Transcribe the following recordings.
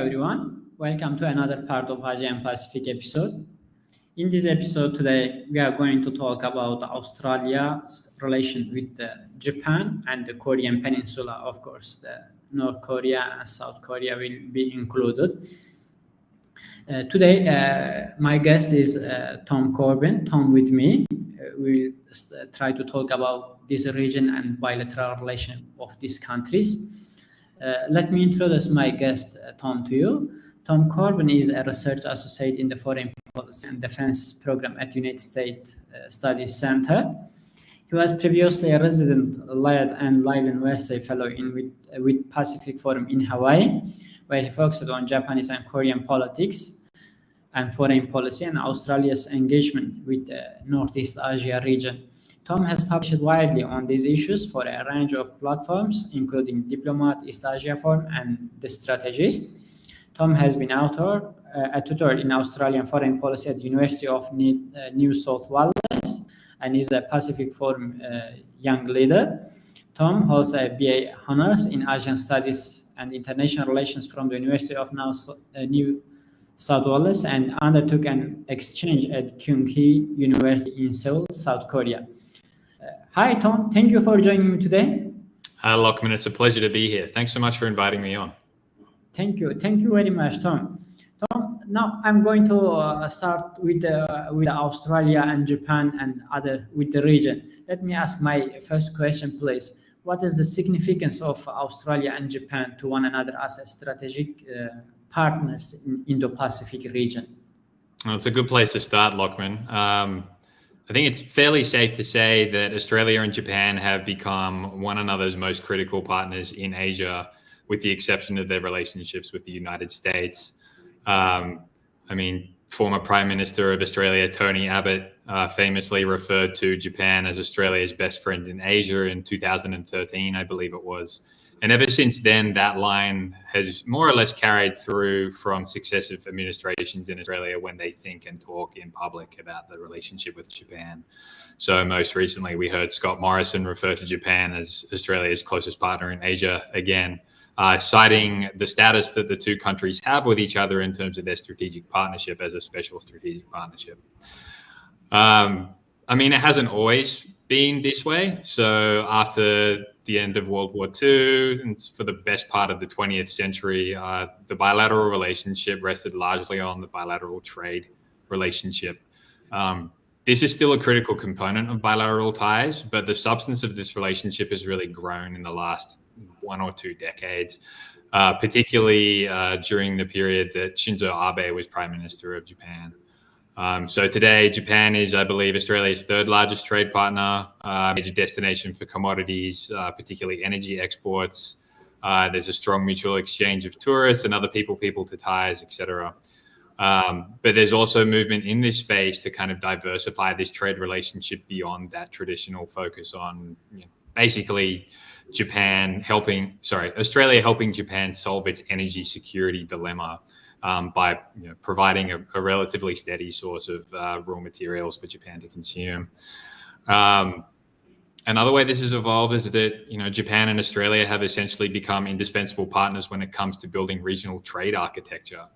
everyone. Welcome to another part of ASEAN Pacific episode. In this episode today, we are going to talk about Australia's relation with Japan and the Korean Peninsula. Of course, the North Korea and South Korea will be included. Today, my guest is Tom Corbin. Tom with me. We'll try to talk about this region and bilateral relation of these countries. Let me introduce my guest, Tom, to you. Tom Corbin is a research associate in the Foreign Policy and Defense Program at United States Studies Center. He was previously a resident Lloyd and Leland Wersey Fellow with Pacific Forum in Hawaii, where he focused on Japanese and Korean politics and foreign policy and Australia's engagement with the Northeast Asia region. Tom has published widely on these issues for a range of platforms, including Diplomat, East Asia Forum, and The Strategist. Tom has been a tutor in Australian foreign policy at the University of New South Wales and is a Pacific Forum young leader. Tom holds a BA Honours in Asian Studies and International Relations from the University of New South Wales and undertook an exchange at Kyung-hee University in Seoul, South Korea. Hi, Tom. Thank you for joining me today. Hi, Lokman. It's a pleasure to be here. Thanks so much for inviting me on. Thank you. Thank you very much, Tom. Tom, now I'm going to start with Australia and Japan and with the region. Let me ask my first question, please. What is the significance of Australia and Japan to one another as a strategic partners in Indo-Pacific region? Well, it's a good place to start, Lokman. I think it's fairly safe to say that Australia and Japan have become one another's most critical partners in Asia, with the exception of their relationships with the United States. Former Prime Minister of Australia, Tony Abbott, famously referred to Japan as Australia's best friend in Asia in 2013, I believe it was. And ever since then, that line has more or less carried through from successive administrations in Australia when they think and talk in public about the relationship with Japan. So most recently, we heard Scott Morrison refer to Japan as Australia's closest partner in Asia again, citing the status that the two countries have with each other in terms of their strategic partnership as a special strategic partnership. It hasn't always been this way. So after the end of World War II and for the best part of the 20th century, the bilateral relationship rested largely on the bilateral trade relationship. This is still a critical component of bilateral ties, but the substance of this relationship has really grown in the last 1 or 2 decades, particularly during the period that Shinzo Abe was Prime Minister of Japan. So today, Japan is, I believe, Australia's third largest trade partner, major destination for commodities, particularly energy exports. There's a strong mutual exchange of tourists and other people to ties, etc. But there's also movement in this space to kind of diversify this trade relationship beyond that traditional focus on basically Australia helping Japan solve its energy security dilemma. By providing a relatively steady source of raw materials for Japan to consume. Another way this has evolved is that Japan and Australia have essentially become indispensable partners when it comes to building regional trade architecture.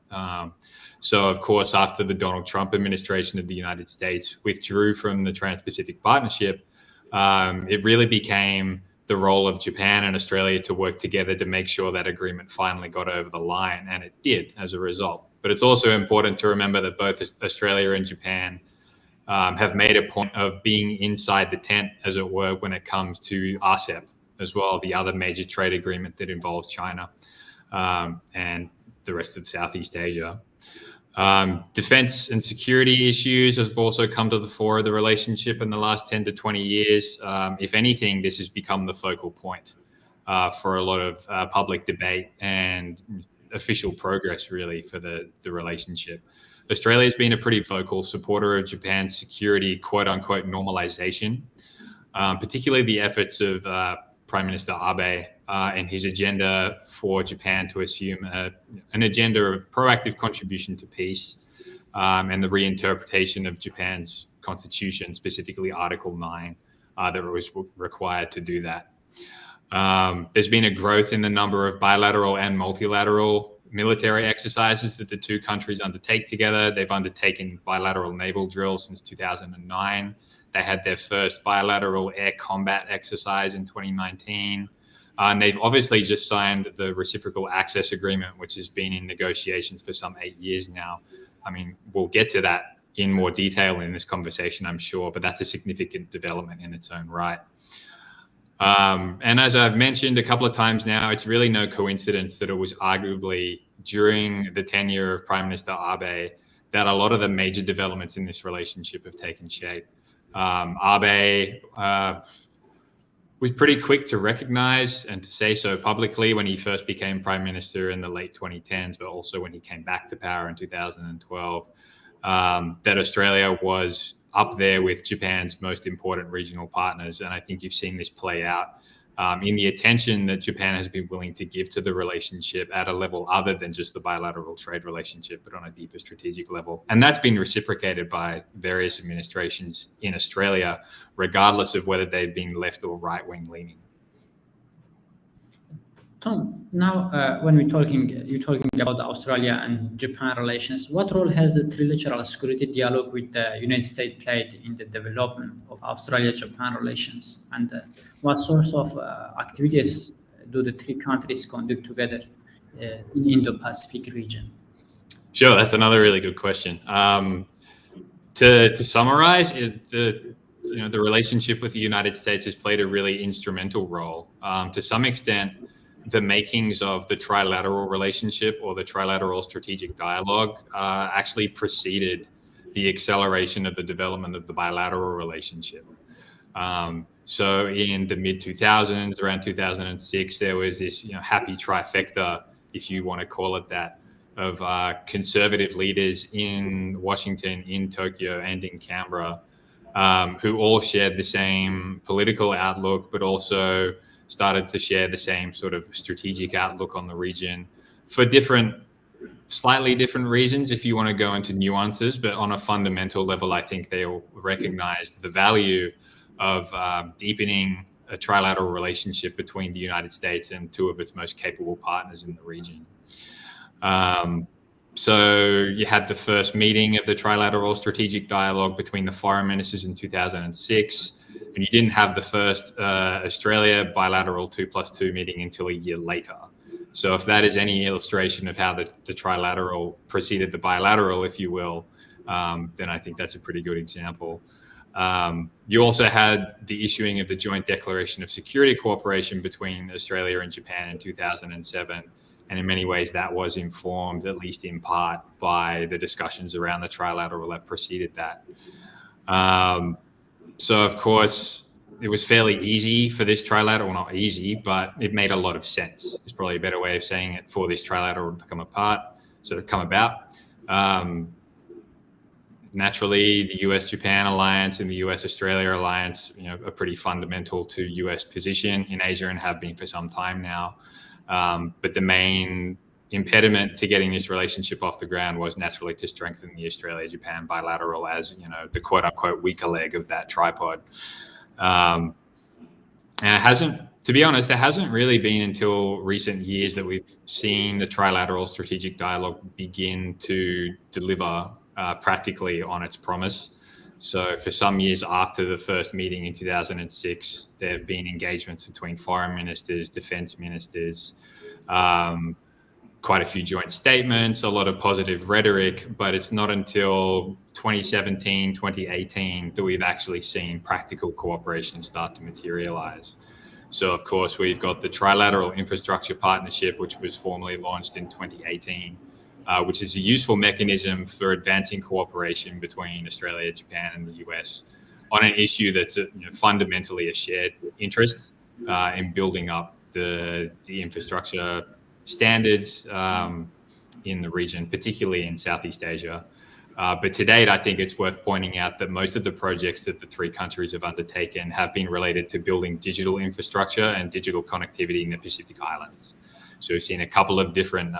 So, of course, after the Donald Trump administration of the United States withdrew from the Trans-Pacific Partnership, it really became the role of Japan and Australia to work together to make sure that agreement finally got over the line, and it did as a result. But it's also important to remember that both Australia and Japan have made a point of being inside the tent, as it were, when it comes to RCEP as well, the other major trade agreement that involves China and the rest of Southeast Asia. Defense and security issues have also come to the fore of the relationship in the last 10 to 20 years. If anything, this has become the focal point for a lot of public debate and official progress, really, for the relationship. Australia's been a pretty vocal supporter of Japan's security, quote-unquote, normalization, particularly the efforts of Prime Minister Abe and his agenda for Japan to assume an agenda of proactive contribution to peace and the reinterpretation of Japan's constitution, specifically Article 9, that was required to do that. There's been a growth in the number of bilateral and multilateral military exercises that the two countries undertake together. They've undertaken bilateral naval drills since 2009. They had their first bilateral air combat exercise in 2019. And they've obviously just signed the Reciprocal Access Agreement, which has been in negotiations for some 8 years now. I mean, we'll get to that in more detail in this conversation, I'm sure, but that's a significant development in its own right. And as I've mentioned a couple of times now, it's really no coincidence that it was arguably during the tenure of Prime Minister Abe that a lot of the major developments in this relationship have taken shape. Abe was pretty quick to recognize and to say so publicly when he first became Prime Minister in the late 2010s, but also when he came back to power in 2012, that Australia was up there with Japan's most important regional partners. And I think you've seen this play out in the attention that Japan has been willing to give to the relationship at a level other than just the bilateral trade relationship, but on a deeper strategic level. And that's been reciprocated by various administrations in Australia, regardless of whether they've been left or right-wing leaning. Tom, now when you're talking about the Australia and Japan relations, what role has the trilateral security dialogue with the United States played in the development of Australia-Japan relations? And what sorts of activities do the three countries conduct together in Indo-Pacific region? Sure, that's another really good question. To summarize, the relationship with the United States has played a really instrumental role. To some extent, the makings of the trilateral relationship or the trilateral strategic dialogue actually preceded the acceleration of the development of the bilateral relationship. So in the mid-2000s, around 2006, there was this happy trifecta, if you want to call it that, of conservative leaders in Washington, in Tokyo, and in Canberra, who all shared the same political outlook, but also started to share the same sort of strategic outlook on the region for slightly different reasons, if you want to go into nuances. But on a fundamental level, I think they all recognized the value of deepening a trilateral relationship between the United States and two of its most capable partners in the region. So you had the first meeting of the trilateral strategic dialogue between the foreign ministers in 2006. And you didn't have the first Australia bilateral 2+2 meeting until a year later. So if that is any illustration of how the trilateral preceded the bilateral, if you will, then I think that's a pretty good example. You also had the issuing of the Joint Declaration of Security Cooperation between Australia and Japan in 2007. And in many ways, that was informed, at least in part, by the discussions around the trilateral that preceded that. So, of course, it was fairly easy for this trilateral, not easy, but it made a lot of sense. It's probably a better way of saying it, for this trilateral to come about. Naturally, the US-Japan alliance and the US-Australia alliance, are pretty fundamental to US position in Asia and have been for some time now. But the main impediment to getting this relationship off the ground was naturally to strengthen the Australia-Japan bilateral as, the quote-unquote weaker leg of that tripod. And to be honest, it hasn't really been until recent years that we've seen the trilateral strategic dialogue begin to deliver practically on its promise. So for some years after the first meeting in 2006, there have been engagements between foreign ministers, defense ministers, quite a few joint statements, a lot of positive rhetoric, but it's not until 2017, 2018 that we've actually seen practical cooperation start to materialize. So, of course, we've got the Trilateral Infrastructure Partnership, which was formally launched in 2018, which is a useful mechanism for advancing cooperation between Australia, Japan, and the US on an issue that's fundamentally a shared interest in building up the infrastructure standards in the region, particularly in Southeast Asia. But to date, I think it's worth pointing out that most of the projects that the three countries have undertaken have been related to building digital infrastructure and digital connectivity in the Pacific Islands. So we've seen a couple of different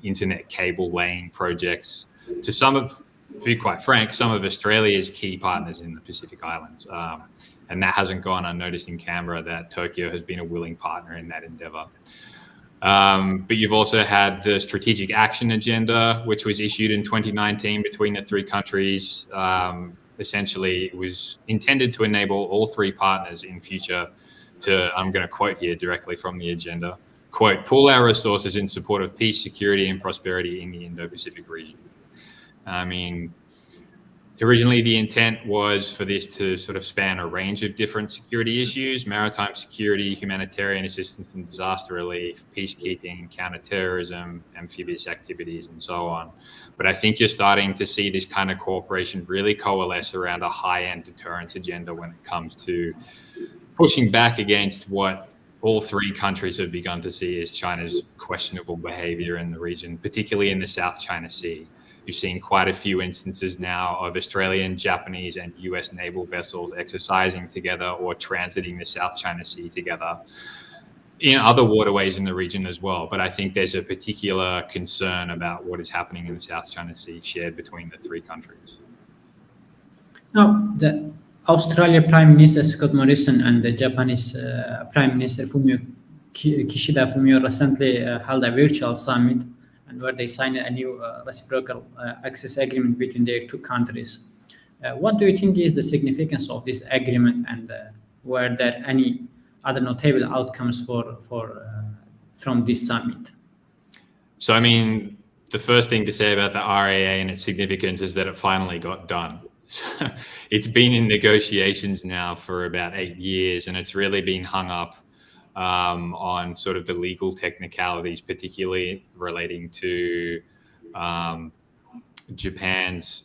internet cable laying projects to be quite frank, some of Australia's key partners in the Pacific Islands. And that hasn't gone unnoticed in Canberra, that Tokyo has been a willing partner in that endeavor. But you've also had the Strategic Action Agenda, which was issued in 2019 between the three countries. Essentially, it was intended to enable all three partners in future to, I'm going to quote here directly from the agenda, quote, pool our resources in support of peace, security, and prosperity in the Indo-Pacific region. I mean, originally the intent was for this to sort of span a range of different security issues: maritime security, humanitarian assistance and disaster relief, peacekeeping, counterterrorism, amphibious activities, and so on. But I think you're starting to see this kind of cooperation really coalesce around a high-end deterrence agenda when it comes to pushing back against what all three countries have begun to see as China's questionable behavior in the region, particularly in the South China Sea. You've seen quite a few instances now of Australian, Japanese, and US naval vessels exercising together or transiting the South China Sea together in other waterways in the region as well. But I think there's a particular concern about what is happening in the South China Sea shared between the three countries. Now, the Australia Prime Minister Scott Morrison and the Japanese Prime Minister Kishida recently held a virtual summit, and where they signed a new reciprocal access agreement between their two countries. What do you think is the significance of this agreement, and were there any other notable outcomes from this summit? So, I mean, the first thing to say about the RAA and its significance is that it finally got done. It's been in negotiations now for about 8 years, and it's really been hung up on sort of the legal technicalities, particularly relating to Japan's,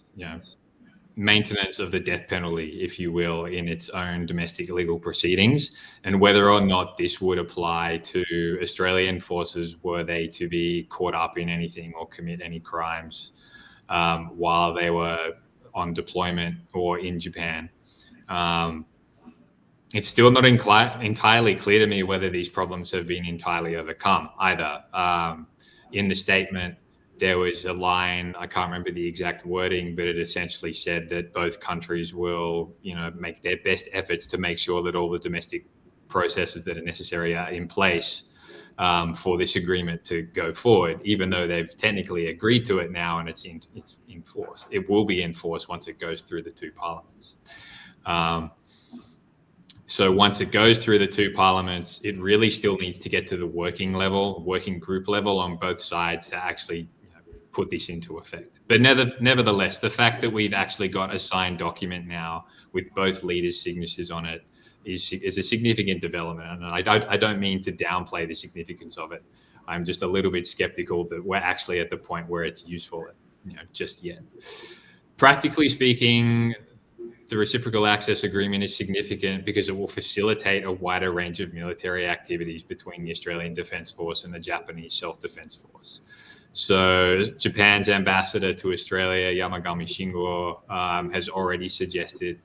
maintenance of the death penalty, if you will, in its own domestic legal proceedings, and whether or not this would apply to Australian forces were they to be caught up in anything or commit any crimes while they were on deployment or in Japan. It's still not entirely clear to me whether these problems have been entirely overcome either. In the statement, there was a line, I can't remember the exact wording, but it essentially said that both countries will, make their best efforts to make sure that all the domestic processes that are necessary are in place for this agreement to go forward, even though they've technically agreed to it now and it's in force. It will be in force once it goes through the two parliaments. So once it goes through the two parliaments, it really still needs to get to the working group level on both sides to actually put this into effect. But nevertheless, the fact that we've actually got a signed document now with both leaders' signatures on it is a significant development. And I don't mean to downplay the significance of it. I'm just a little bit skeptical that we're actually at the point where it's useful, just yet. Practically speaking, the Reciprocal Access Agreement is significant because it will facilitate a wider range of military activities between the Australian Defence Force and the Japanese Self-Defence Force. So Japan's ambassador to Australia, Yamagami Shingo, has already suggested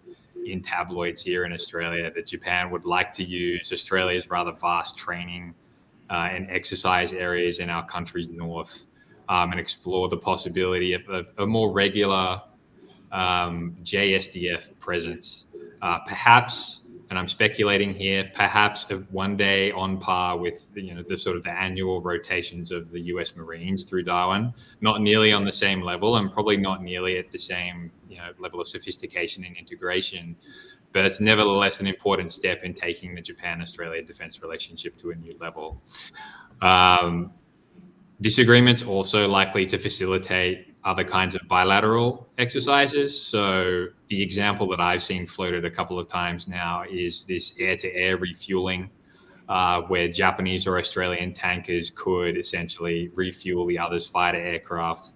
in tabloids here in Australia that Japan would like to use Australia's rather vast training and exercise areas in our country's north and explore the possibility of a more regular JSDF presence, perhaps, and I'm speculating here, perhaps one day on par with the sort of the annual rotations of the US Marines through Darwin. Not nearly on the same level, and probably not nearly at the same level of sophistication and integration, but it's nevertheless an important step in taking the Japan-Australia defense relationship to a new level. This agreement's also likely to facilitate other kinds of bilateral exercises. So the example that I've seen floated a couple of times now is this air-to-air refueling, where Japanese or Australian tankers could essentially refuel the other's fighter aircraft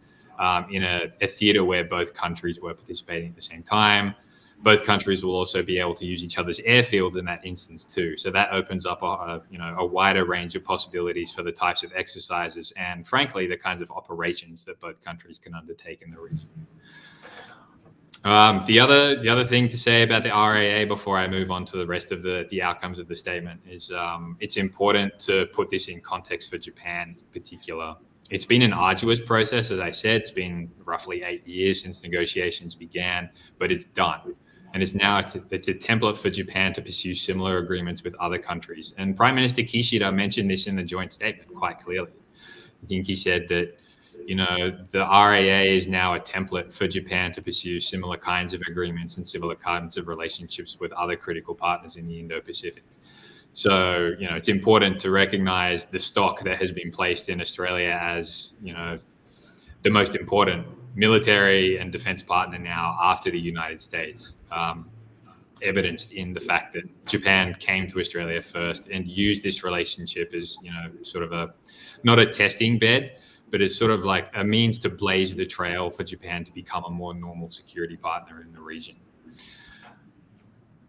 in a theater where both countries were participating at the same time. Both countries will also be able to use each other's airfields in that instance too. So that opens up a wider range of possibilities for the types of exercises and, frankly, the kinds of operations that both countries can undertake in the region. The other thing to say about the RAA before I move on to the rest of the outcomes of the statement is it's important to put this in context for Japan in particular. It's been an arduous process, as I said. It's been roughly 8 years since negotiations began, but it's done. and it's a template for Japan to pursue similar agreements with other countries. And Prime Minister Kishida mentioned this in the joint statement quite clearly. I think he said that, the RAA is now a template for Japan to pursue similar kinds of agreements and similar kinds of relationships with other critical partners in the Indo-Pacific. So, it's important to recognize the stock that has been placed in Australia as, the most important military and defense partner now after the United States, evidenced in the fact that Japan came to Australia first and used this relationship as, sort of not a testing bed, but it's sort of like a means to blaze the trail for Japan to become a more normal security partner in the region.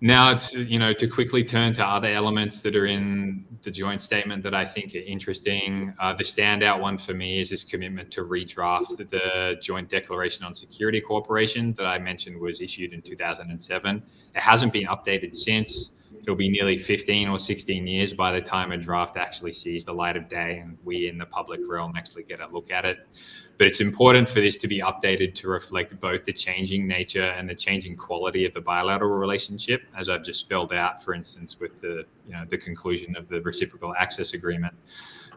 Now, to quickly turn to other elements that are in the joint statement that I think are interesting. The standout one for me is this commitment to redraft the Joint Declaration on Security Cooperation that I mentioned was issued in 2007. It hasn't been updated since. It'll be nearly 15 or 16 years by the time a draft actually sees the light of day and we in the public realm actually get a look at it. But it's important for this to be updated to reflect both the changing nature and the changing quality of the bilateral relationship, as I've just spelled out, for instance, with the conclusion of the Reciprocal Access Agreement,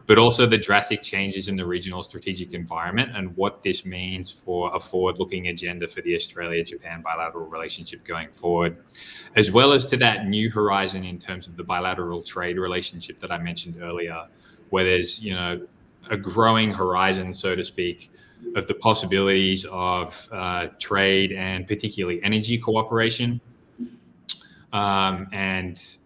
but also the drastic changes in the regional strategic environment and what this means for a forward-looking agenda for the Australia-Japan bilateral relationship going forward, as well as to that new horizon in terms of the bilateral trade relationship that I mentioned earlier, where there's, a growing horizon, so to speak, of the possibilities of trade and particularly energy cooperation, and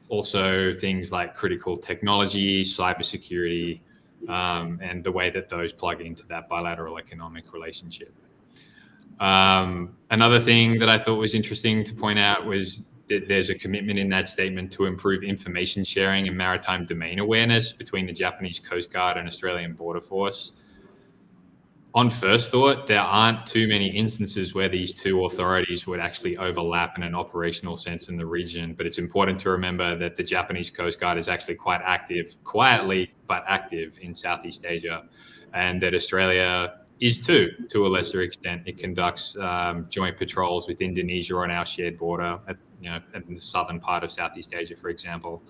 also things like critical technology, cybersecurity, and the way that those plug into that bilateral economic relationship. Another thing that I thought was interesting to point out was that there's a commitment in that statement to improve information sharing and maritime domain awareness between the Japanese Coast Guard and Australian Border Force. On first thought, there aren't too many instances where these two authorities would actually overlap in an operational sense in the region, but it's important to remember that the Japanese Coast Guard is actually quite active, quietly, but active in Southeast Asia, and that Australia is too, to a lesser extent. It conducts joint patrols with Indonesia on our shared border at the southern part of Southeast Asia, for example.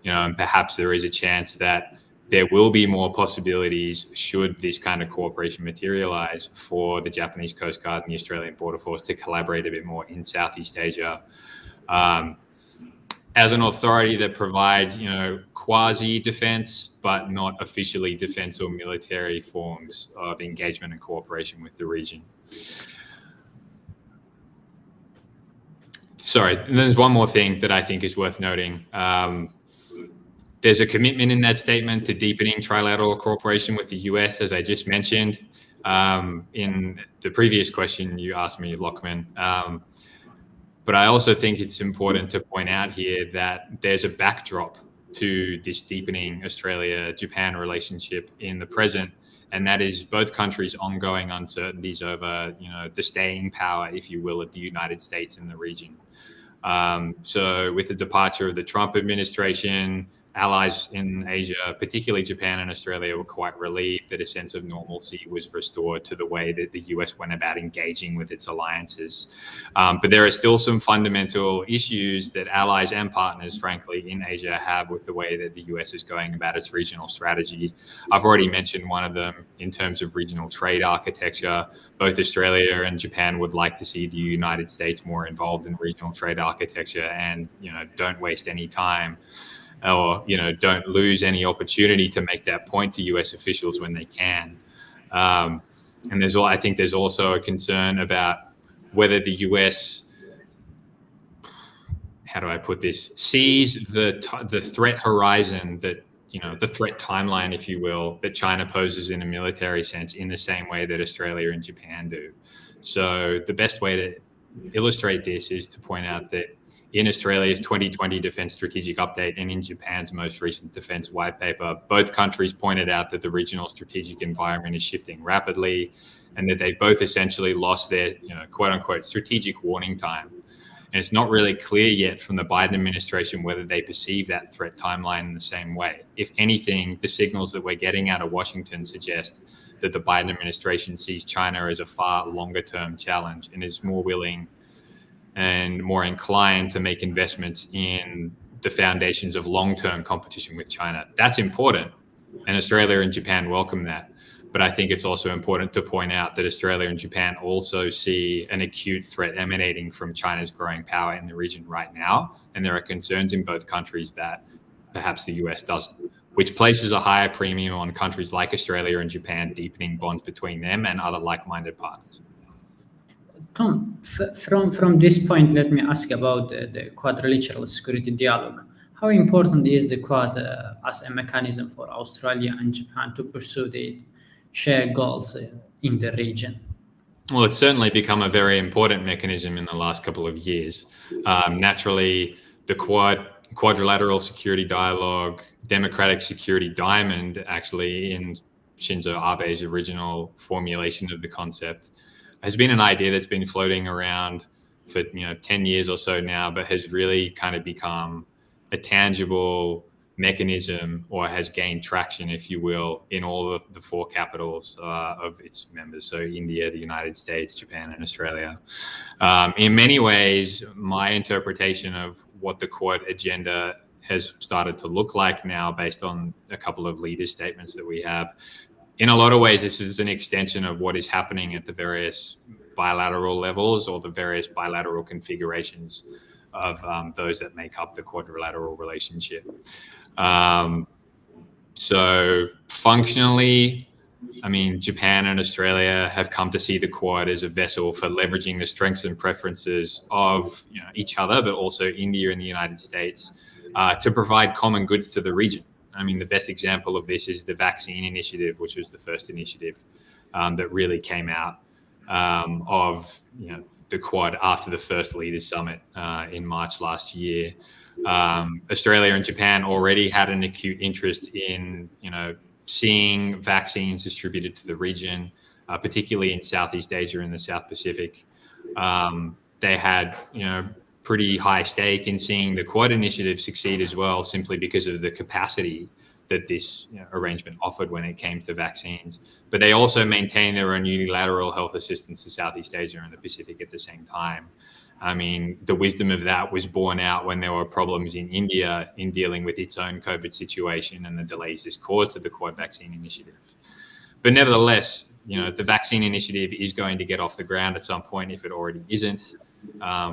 And perhaps there is a chance that there will be more possibilities should this kind of cooperation materialize for the Japanese Coast Guard and the Australian Border Force to collaborate a bit more in Southeast Asia. As an authority that provides, quasi-defense, but not officially defense or military forms of engagement and cooperation with the region. Sorry, and there's one more thing that I think is worth noting. There's a commitment in that statement to deepening trilateral cooperation with the US, as I just mentioned. In the previous question you asked me, Lokman. But I also think it's important to point out here that there's a backdrop to this deepening Australia-Japan relationship in the present, and that is both countries' ongoing uncertainties over, the staying power, if you will, of the United States in the region. So with the departure of the Trump administration, allies in Asia, particularly Japan and Australia, were quite relieved that a sense of normalcy was restored to the way that the US went about engaging with its alliances. But there are still some fundamental issues that allies and partners, frankly, in Asia have with the way that the US is going about its regional strategy. I've already mentioned one of them in terms of regional trade architecture. Both Australia and Japan would like to see the United States more involved in regional trade architecture and, don't waste any time or don't lose any opportunity to make that point to US officials when they can. And I think there's also a concern about whether the US, how do I put this, sees the threat horizon that, the threat timeline, if you will, that China poses in a military sense in the same way that Australia and Japan do. So the best way to illustrate this is to point out that in Australia's 2020 Defence Strategic Update and in Japan's most recent Defence White Paper, both countries pointed out that the regional strategic environment is shifting rapidly and that they've both essentially lost their, quote unquote, strategic warning time. And it's not really clear yet from the Biden administration whether they perceive that threat timeline in the same way. If anything, the signals that we're getting out of Washington suggest that the Biden administration sees China as a far longer term challenge and is more willing and more inclined to make investments in the foundations of long-term competition with China. That's important, and Australia and Japan welcome that. But I think it's also important to point out that Australia and Japan also see an acute threat emanating from China's growing power in the region right now. And there are concerns in both countries that perhaps the US doesn't, which places a higher premium on countries like Australia and Japan, deepening bonds between them and other like-minded partners. Tom, from this point, let me ask about the quadrilateral security dialogue. How important is the Quad as a mechanism for Australia and Japan to pursue the shared goals in the region? Well, it's certainly become a very important mechanism in the last couple of years. Naturally, the Quadrilateral Security Dialogue, Democratic Security Diamond, actually in Shinzo Abe's original formulation of the concept, has been an idea that's been floating around for 10 years or so now, but has really kind of become a tangible mechanism, or has gained traction, if you will, in all of the four capitals of its members. So India, the United States, Japan, and Australia. In many ways, my interpretation of what the Quad agenda has started to look like now, based on a couple of leaders' statements that we have, in a lot of ways, this is an extension of what is happening at the various bilateral levels, or the various bilateral configurations of those that make up the quadrilateral relationship. So functionally, I mean, Japan and Australia have come to see the Quad as a vessel for leveraging the strengths and preferences of each other, but also India and the United States, to provide common goods to the region. I mean, the best example of this is the vaccine initiative, which was the first initiative that really came out of the Quad after the first Leaders Summit in March last year. Australia and Japan already had an acute interest in seeing vaccines distributed to the region, particularly in Southeast Asia and the South Pacific. They had pretty high stake in seeing the Quad initiative succeed as well, simply because of the capacity that this arrangement offered when it came to vaccines. But they also maintained their own unilateral health assistance to Southeast Asia and the Pacific at the same time. I mean, the wisdom of that was borne out when there were problems in India in dealing with its own COVID situation and the delays this caused to the Quad vaccine initiative. But nevertheless, the vaccine initiative is going to get off the ground at some point, if it already isn't.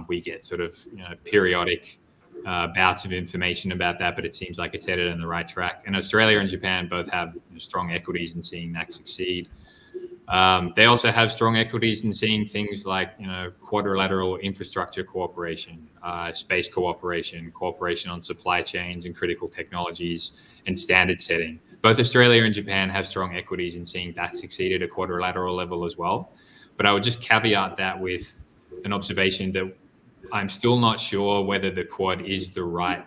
We get sort of periodic bouts of information about that, but it seems like it's headed in the right track. And Australia and Japan both have strong equities in seeing that succeed. They also have strong equities in seeing things like quadrilateral infrastructure cooperation, space cooperation, cooperation on supply chains and critical technologies, and standard setting. Both Australia and Japan have strong equities in seeing that succeed at a quadrilateral level as well. But I would just caveat that with an observation that I'm still not sure whether the Quad is the right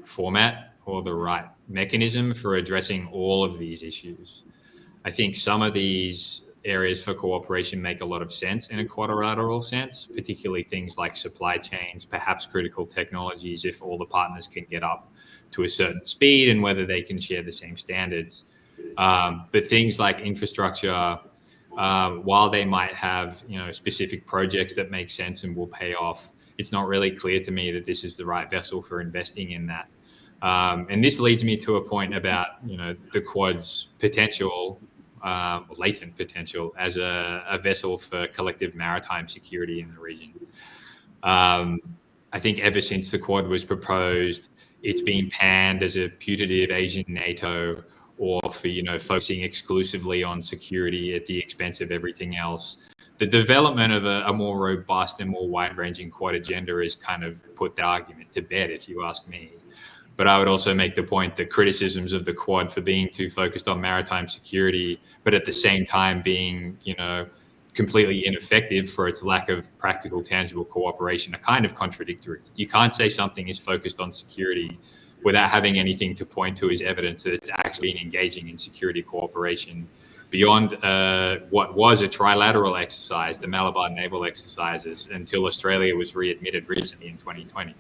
format or the right mechanism for addressing all of these issues. I think some of these areas for cooperation make a lot of sense in a quadrilateral sense, particularly things like supply chains, perhaps critical technologies, if all the partners can get up to a certain speed and whether they can share the same standards. But things like infrastructure, while they might have specific projects that make sense and will pay off, it's not really clear to me that this is the right vessel for investing in that. And this leads me to a point about the Quad's potential, latent potential, as a vessel for collective maritime security in the region. I think ever since the Quad was proposed, it's been panned as a putative Asian NATO, or for focusing exclusively on security at the expense of everything else. The development of a more robust and more wide-ranging Quad agenda has kind of put that argument to bed, if you ask me. But I would also make the point that criticisms of the Quad for being too focused on maritime security, but at the same time being, completely ineffective for its lack of practical, tangible cooperation, are kind of contradictory. You can't say something is focused on security without having anything to point to as evidence that it's actually engaging in security cooperation beyond what was a trilateral exercise, the Malabar naval exercises, until Australia was readmitted recently in 2020.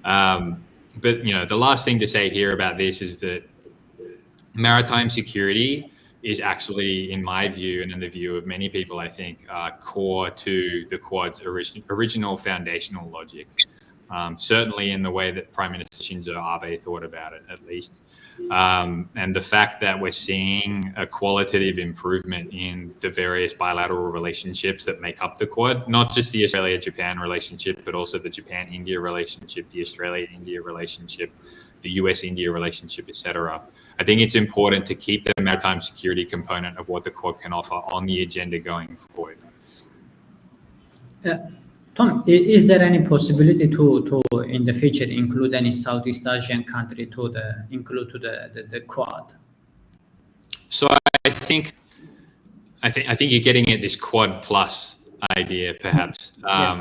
But the last thing to say here about this is that maritime security is actually, in my view, and in the view of many people, I think, core to the Quad's original foundational logic. Certainly in the way that Prime Minister Shinzo Abe thought about it, at least. And the fact that we're seeing a qualitative improvement in the various bilateral relationships that make up the Quad, not just the Australia-Japan relationship, but also the Japan-India relationship, the Australia-India relationship, the US-India relationship, etc. I think it's important to keep the maritime security component of what the Quad can offer on the agenda going forward. Tom, is there any possibility to in the future include any Southeast Asian country to the Quad? So I think you're getting at this Quad plus idea, perhaps. Yes.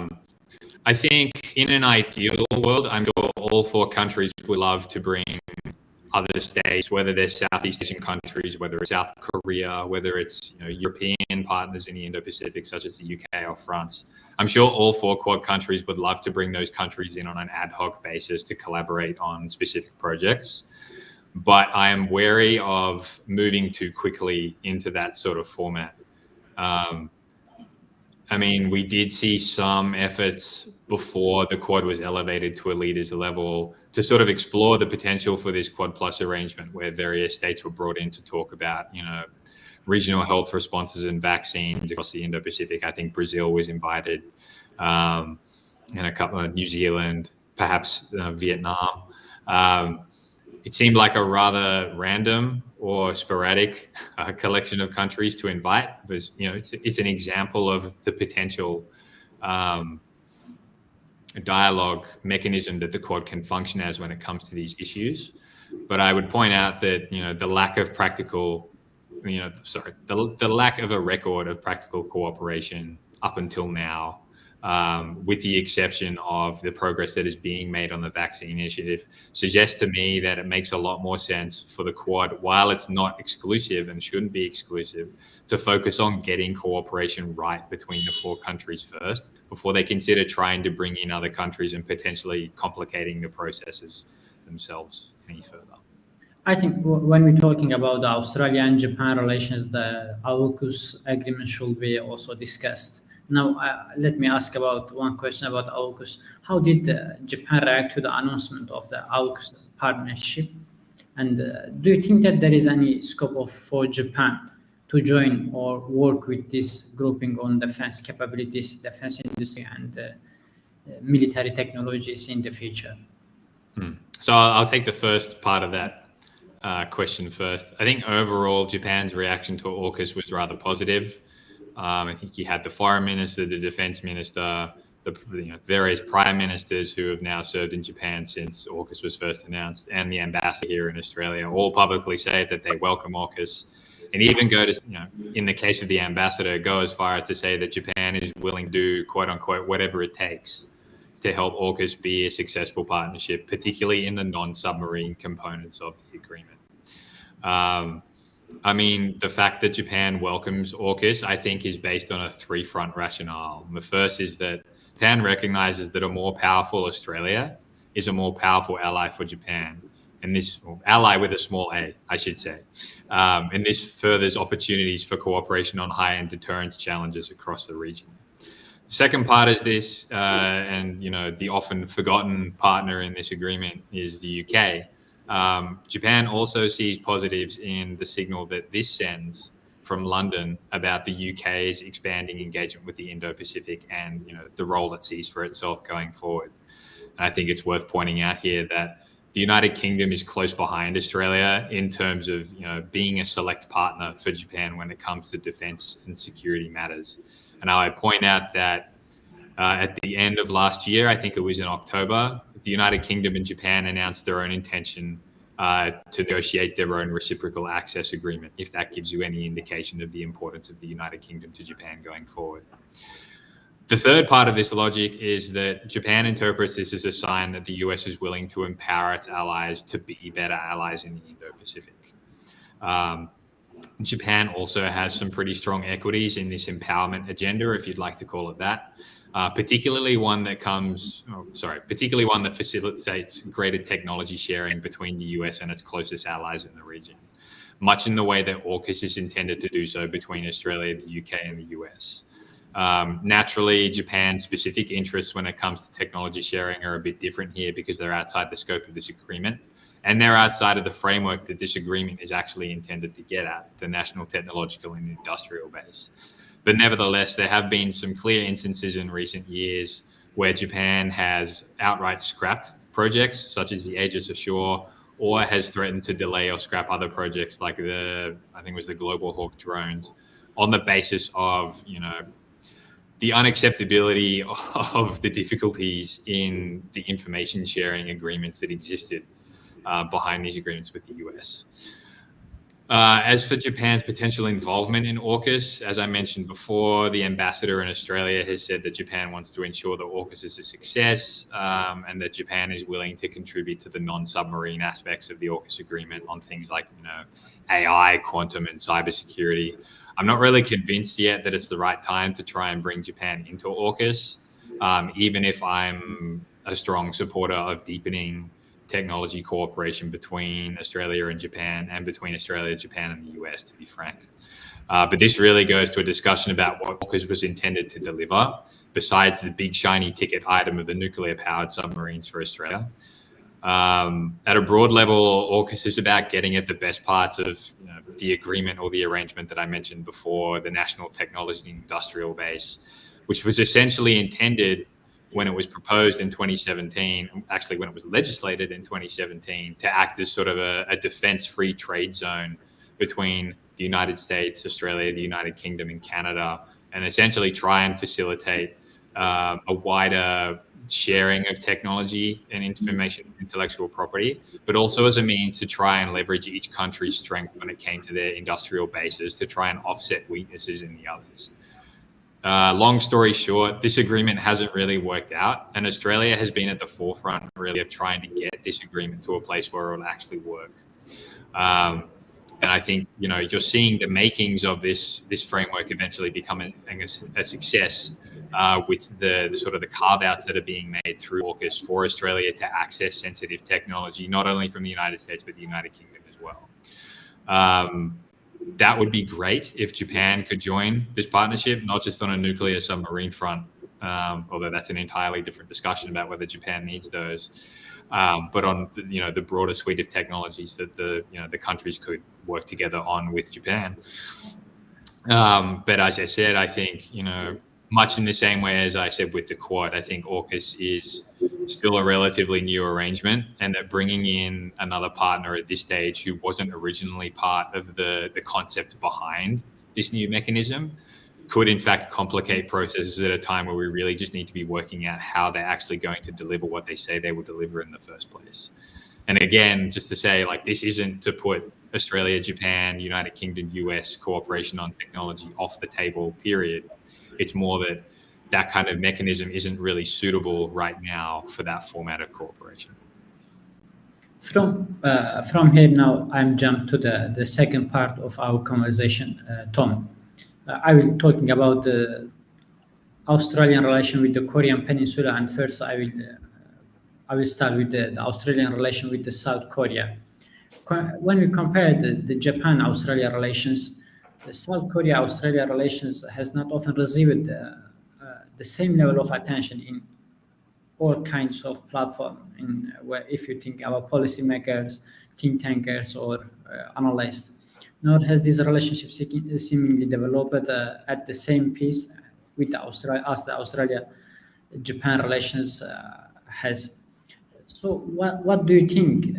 I think in an ideal world, I'm sure all 4 countries would love to bring other states, whether they're Southeast Asian countries, whether it's South Korea, whether it's European partners in the Indo-Pacific, such as the UK or France. I'm sure all 4 Quad countries would love to bring those countries in on an ad hoc basis to collaborate on specific projects. But I am wary of moving too quickly into that sort of format. I mean, we did see some efforts before the Quad was elevated to a leaders level to sort of explore the potential for this Quad plus arrangement, where various states were brought in to talk about, regional health responses and vaccines across the Indo-Pacific. I think Brazil was invited, and a couple of New Zealand, perhaps Vietnam. It seemed like a rather random or sporadic collection of countries to invite. But it's an example of the potential dialogue mechanism that the Quad can function as when it comes to these issues. But I would point out that the lack of practical, the lack of a record of practical cooperation up until now, with the exception of the progress that is being made on the vaccine initiative, suggests to me that it makes a lot more sense for the Quad, while it's not exclusive and shouldn't be exclusive, to focus on getting cooperation right between the 4 countries first, before they consider trying to bring in other countries and potentially complicating the processes themselves any further. I think when we're talking about the Australia and Japan relations, the AUKUS agreement should be also discussed. Now, let me ask about one question about AUKUS. How did Japan react to the announcement of the AUKUS partnership? And do you think that there is any scope for Japan to join or work with this grouping on defense capabilities, defense industry, and military technologies in the future? So I'll take the first part of that question first. I think overall, Japan's reaction to AUKUS was rather positive. I think you had the foreign minister, the defense minister, the various prime ministers who have now served in Japan since AUKUS was first announced, and the ambassador here in Australia all publicly say that they welcome AUKUS, and even go to, in the case of the ambassador, go as far as to say that Japan is willing to do, quote unquote, whatever it takes to help AUKUS be a successful partnership, particularly in the non-submarine components of the agreement. I mean, the fact that Japan welcomes AUKUS, I think, is based on a 3-front rationale. And the first is that Japan recognizes that a more powerful Australia is a more powerful ally for Japan. And this ally with a small a, I should say. And this furthers opportunities for cooperation on high-end deterrence challenges across the region. The second part is this, and the often forgotten partner in this agreement is the UK. Japan also sees positives in the signal that this sends from London about the UK's expanding engagement with the Indo-Pacific and the role it sees for itself going forward. And I think it's worth pointing out here that the United Kingdom is close behind Australia in terms of being a select partner for Japan when it comes to defense and security matters. And I point out that at the end of last year, I think it was in October, the United Kingdom and Japan announced their own intention to negotiate their own reciprocal access agreement, if that gives you any indication of the importance of the United Kingdom to Japan going forward. The third part of this logic is that Japan interprets this as a sign that the US is willing to empower its allies to be better allies in the Indo-Pacific. Japan also has some pretty strong equities in this empowerment agenda, if you'd like to call it that. Particularly one that facilitates greater technology sharing between the US and its closest allies in the region. much in the way that AUKUS is intended to do so between Australia, the UK, and the US. Naturally, Japan's specific interests when it comes to technology sharing are a bit different here because they're outside the scope of this agreement, and they're outside of the framework that this agreement is actually intended to get at, the national technological and industrial base. But nevertheless, there have been some clear instances in recent years where Japan has outright scrapped projects such as the Aegis Ashore, or has threatened to delay or scrap other projects like I think it was the Global Hawk drones, on the basis of, the unacceptability of the difficulties in the information sharing agreements that existed behind these agreements with the US. As for Japan's potential involvement in AUKUS, as I mentioned before, the ambassador in Australia has said that Japan wants to ensure that AUKUS is a success, and that Japan is willing to contribute to the non-submarine aspects of the AUKUS agreement on things like, AI, quantum, and cybersecurity. I'm not really convinced yet that it's the right time to try and bring Japan into AUKUS, even if I'm a strong supporter of deepening technology cooperation between Australia and Japan, and between Australia, Japan, and the US, to be frank. But this really goes to a discussion about what AUKUS was intended to deliver, besides the big shiny ticket item of the nuclear-powered submarines for Australia. At a broad level, AUKUS is about getting at the best parts of the agreement or the arrangement that I mentioned before, the national technology and industrial base, which was essentially intended when it was proposed in 2017, actually when it was legislated in 2017, to act as sort of a defense-free trade zone between the United States, Australia, the United Kingdom, and Canada, and essentially try and facilitate a wider sharing of technology and information intellectual property, but also as a means to try and leverage each country's strength when it came to their industrial bases to try and offset weaknesses in the others. Long story short, this agreement hasn't really worked out, and Australia has been at the forefront really of trying to get this agreement to a place where it will actually work. And I think, you're seeing the makings of this framework eventually becoming a success with the sort of the carve-outs that are being made through AUKUS for Australia to access sensitive technology, not only from the United States, but the United Kingdom as well. That would be great if Japan could join this partnership, not just on a nuclear submarine front, although that's an entirely different discussion about whether Japan needs those, but on the broader suite of technologies that the countries could work together on with Japan. But as I said, I think much in the same way as I said with the Quad, I think AUKUS is still a relatively new arrangement, and that bringing in another partner at this stage who wasn't originally part of the concept behind this new mechanism could in fact complicate processes at a time where we really just need to be working out how they're actually going to deliver what they say they will deliver in the first place. And again, just to say, this isn't to put Australia, Japan, United Kingdom, US cooperation on technology off the table, period. It's more that kind of mechanism isn't really suitable right now for that format of cooperation. From here now, I'm jump to the second part of our conversation, Tom. I will talking about the Australian relation with the Korean Peninsula, and first I will start with the Australian relation with the South Korea. When we compare the Japan-Australia relations, the South Korea-Australia relations has not often received the same level of attention in all kinds of platforms. Where if you think about policymakers, think tankers, or analysts, nor has this relationship seemingly developed at the same pace with as the Australia-Japan relations has. So, what do you think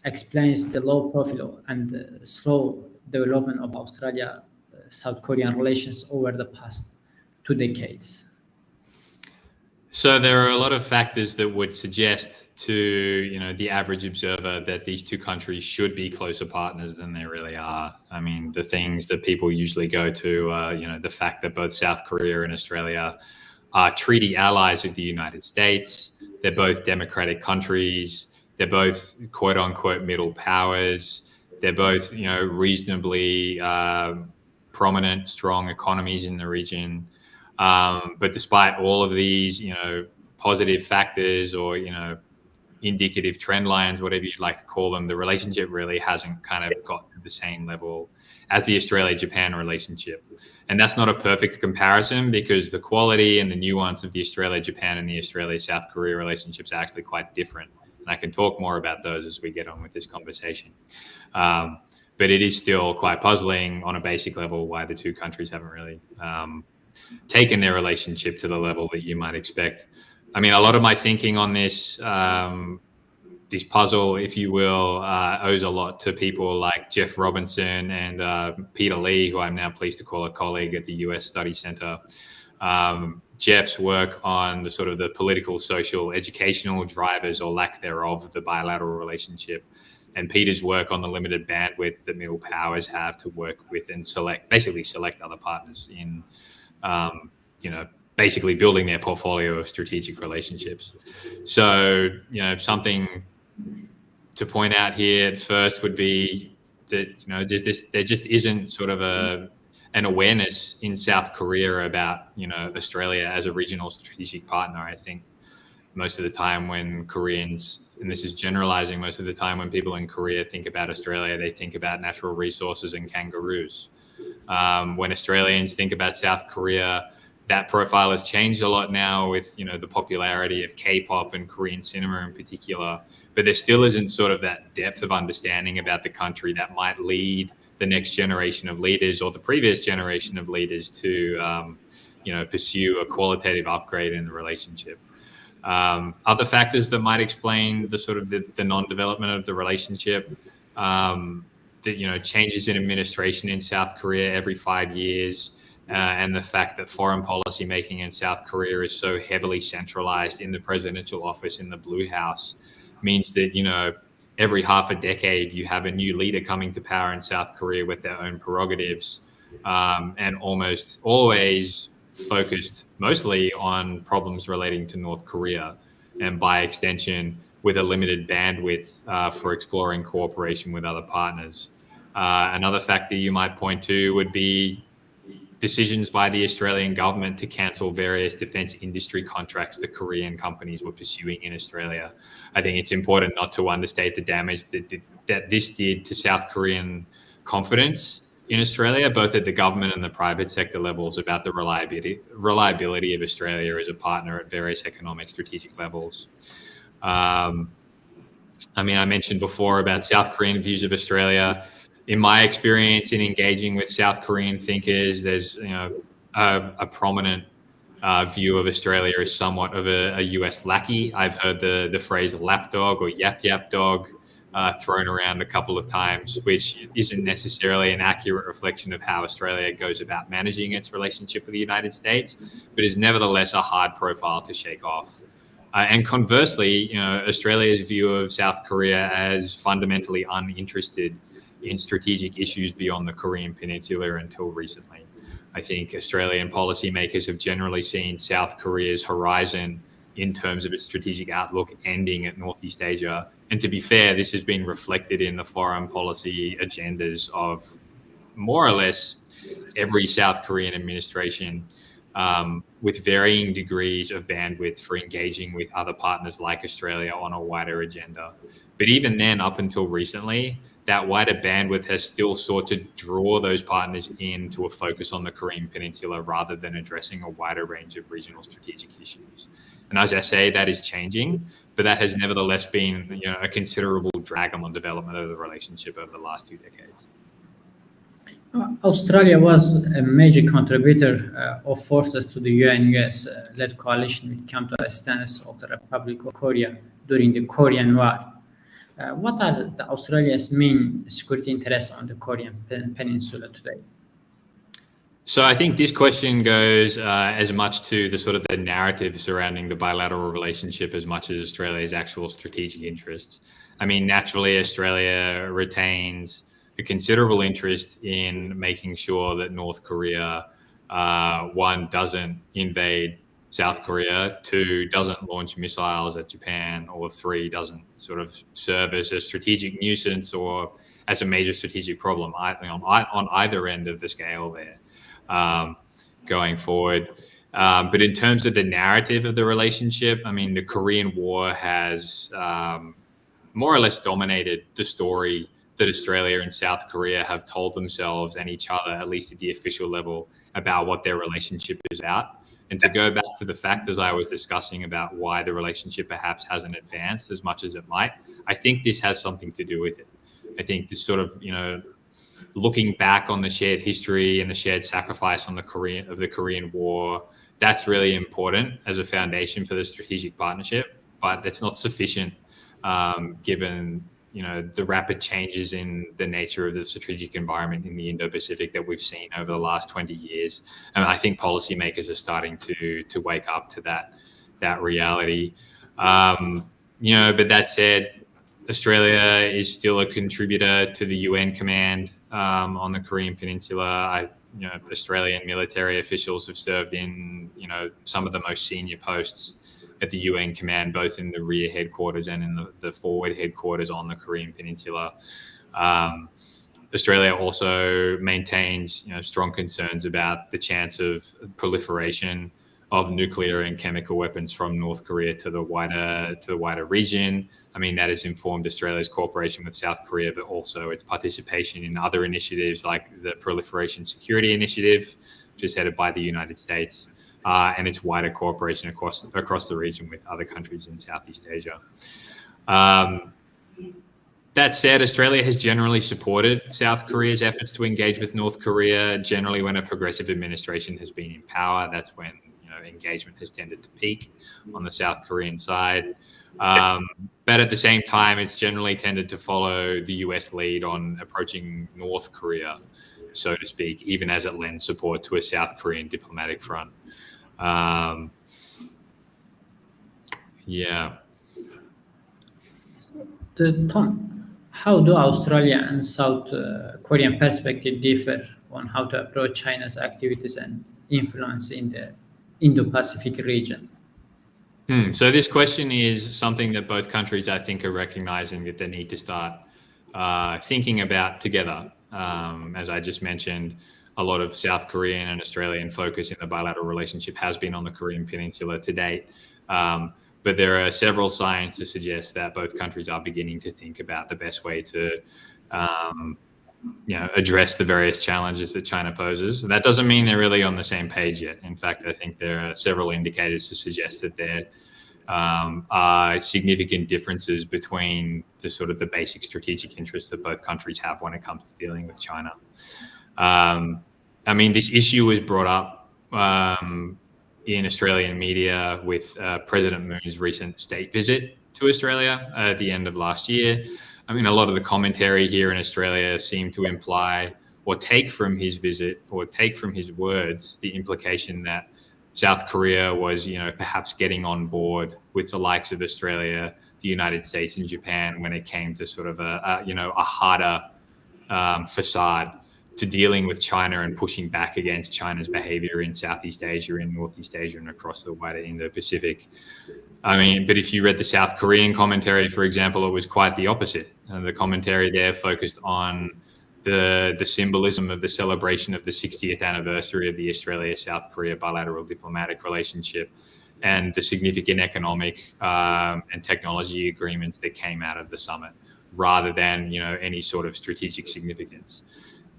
explains the low profile and slow development of Australia-South Korean relations over the past 2 decades? So there are a lot of factors that would suggest to the average observer that these two countries should be closer partners than they really are. I mean, the things that people usually go to, the fact that both South Korea and Australia are treaty allies of the United States. They're both democratic countries. They're both quote unquote middle powers. They're both reasonably prominent, strong economies in the region. But despite all of these, positive factors or, indicative trend lines, whatever you'd like to call them, the relationship really hasn't kind of got to the same level as the Australia-Japan relationship. And that's not a perfect comparison because the quality and the nuance of the Australia-Japan and the Australia-South Korea relationships are actually quite different. And I can talk more about those as we get on with this conversation. But it is still quite puzzling on a basic level why the two countries haven't really taken their relationship to the level that you might expect. I mean, a lot of my thinking on this this puzzle, if you will, owes a lot to people like Jeff Robinson and Peter Lee, who I'm now pleased to call a colleague at the US Study Center. Jeff's work on the sort of the political, social, educational drivers or lack thereof of the bilateral relationship, and Peter's work on the limited bandwidth that middle powers have to work with and basically select other partners in, basically building their portfolio of strategic relationships. So, something to point out here at first would be that, there just isn't sort of an awareness in South Korea about, Australia as a regional strategic partner. I think most of the time when Koreans, and this is generalizing, most of the time when people in Korea think about Australia, they think about natural resources and kangaroos. When Australians think about South Korea, that profile has changed a lot now with, the popularity of K-pop and Korean cinema in particular. But there still isn't sort of that depth of understanding about the country that might lead the next generation of leaders or the previous generation of leaders to, pursue a qualitative upgrade in the relationship. Other factors that might explain the sort of the non-development of the relationship, changes in administration in South Korea every 5 years, and the fact that foreign policy making in South Korea is so heavily centralized in the presidential office in the Blue House means that, every half a decade you have a new leader coming to power in South Korea with their own prerogatives, and almost always focused mostly on problems relating to North Korea, and by extension with a limited bandwidth for exploring cooperation with other partners. Another factor you might point to would be decisions by the Australian government to cancel various defence industry contracts that Korean companies were pursuing in Australia. I think it's important not to understate the damage that this did to South Korean confidence in Australia, both at the government and the private sector levels, about the reliability of Australia as a partner at various economic strategic levels. I mentioned before about South Korean views of Australia. In my experience in engaging with South Korean thinkers, there's a prominent view of Australia as somewhat of a US lackey. I've heard the phrase lapdog or yap dog thrown around a couple of times, which isn't necessarily an accurate reflection of how Australia goes about managing its relationship with the United States, but is nevertheless a hard profile to shake off. And conversely, Australia's view of South Korea as fundamentally uninterested in strategic issues beyond the Korean Peninsula until recently. I think Australian policymakers have generally seen South Korea's horizon in terms of its strategic outlook ending at Northeast Asia. And to be fair, this has been reflected in the foreign policy agendas of more or less every South Korean administration, with varying degrees of bandwidth for engaging with other partners like Australia on a wider agenda. But even then, up until recently, that wider bandwidth has still sought to draw those partners into a focus on the Korean Peninsula rather than addressing a wider range of regional strategic issues. And as I say, that is changing, but that has nevertheless been, a considerable drag on the development of the relationship over the last 2 decades. Australia was a major contributor of forces to the UN-US-led coalition when it came to the stance of the Republic of Korea during the Korean War. What are Australia's main security interests on the Korean Peninsula today? So I think this question goes as much to the sort of the narrative surrounding the bilateral relationship as much as Australia's actual strategic interests. I mean, naturally, Australia retains a considerable interest in making sure that North Korea, one, doesn't invade South Korea, 2, doesn't launch missiles at Japan, or 3, doesn't sort of serve as a strategic nuisance or as a major strategic problem on either end of the scale there going forward. But in terms of the narrative of the relationship, I mean, the Korean War has more or less dominated the story that Australia and South Korea have told themselves and each other, at least at the official level, about what their relationship is about. And to go back to the factors I was discussing about why the relationship perhaps hasn't advanced as much as it might, I think this has something to do with it. I think this sort of, looking back on the shared history and the shared sacrifice on the Korean War, that's really important as a foundation for the strategic partnership, but that's not sufficient given the rapid changes in the nature of the strategic environment in the Indo-Pacific that we've seen over the last 20 years. And I think policymakers are starting to wake up to that reality. But that said, Australia is still a contributor to the UN command on the Korean Peninsula. Australian military officials have served in, some of the most senior posts at the UN command, both in the rear headquarters and in the forward headquarters on the Korean Peninsula. Australia also maintains, strong concerns about the chance of proliferation of nuclear and chemical weapons from North Korea to the wider region. I mean, that has informed Australia's cooperation with South Korea, but also its participation in other initiatives like the Proliferation Security Initiative, which is headed by the United States, and its wider cooperation across the region with other countries in Southeast Asia. That said, Australia has generally supported South Korea's efforts to engage with North Korea. Generally, when a progressive administration has been in power, that's when engagement has tended to peak on the South Korean side. But at the same time, it's generally tended to follow the US lead on approaching North Korea, so to speak, even as it lends support to a South Korean diplomatic front. Tom, how do Australia and South Korean perspective differ on how to approach China's activities and influence in the Indo-Pacific region? So this question is something that both countries, I think, are recognizing that they need to start thinking about together. As I just mentioned, a lot of South Korean and Australian focus in the bilateral relationship has been on the Korean Peninsula to date. But there are several signs to suggest that both countries are beginning to think about the best way to address the various challenges that China poses. That doesn't mean they're really on the same page yet. In fact, I think there are several indicators to suggest that there are significant differences between the basic strategic interests that both countries have when it comes to dealing with China. This issue was brought up in Australian media with President Moon's recent state visit to Australia at the end of last year. A lot of the commentary here in Australia seemed to imply or take from his visit or take from his words the implication that South Korea was, perhaps getting on board with the likes of Australia, the United States, and Japan when it came to a harder facade to dealing with China and pushing back against China's behavior in Southeast Asia, in Northeast Asia, and across the wider Indo-Pacific. But if you read the South Korean commentary, for example, it was quite the opposite. The commentary there focused on the symbolism of the celebration of the 60th anniversary of the Australia-South Korea bilateral diplomatic relationship and the significant economic and technology agreements that came out of the summit, rather than any sort of strategic significance.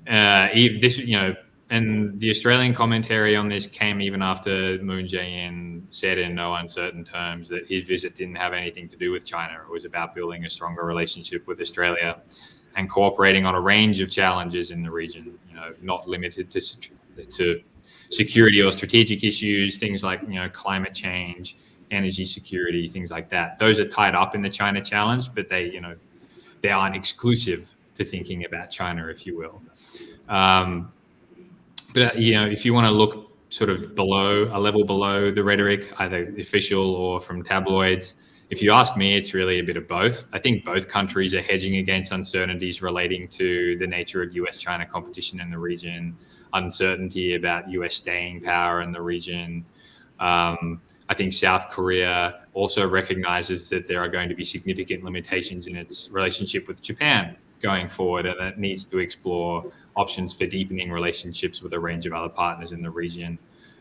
And the Australian commentary on this came even after Moon Jae-in said in no uncertain terms that his visit didn't have anything to do with China. It was about building a stronger relationship with Australia and cooperating on a range of challenges in the region, not limited to security or strategic issues, things like, climate change, energy security, things like that. Those are tied up in the China challenge, but they aren't exclusive to thinking about China, if you will. But if you want to look sort of a level below the rhetoric, either official or from tabloids, if you ask me, it's really a bit of both. I think both countries are hedging against uncertainties relating to the nature of US-China competition in the region, uncertainty about US staying power in the region. I think South Korea also recognizes that there are going to be significant limitations in its relationship with Japan going forward, and it needs to explore options for deepening relationships with a range of other partners in the region.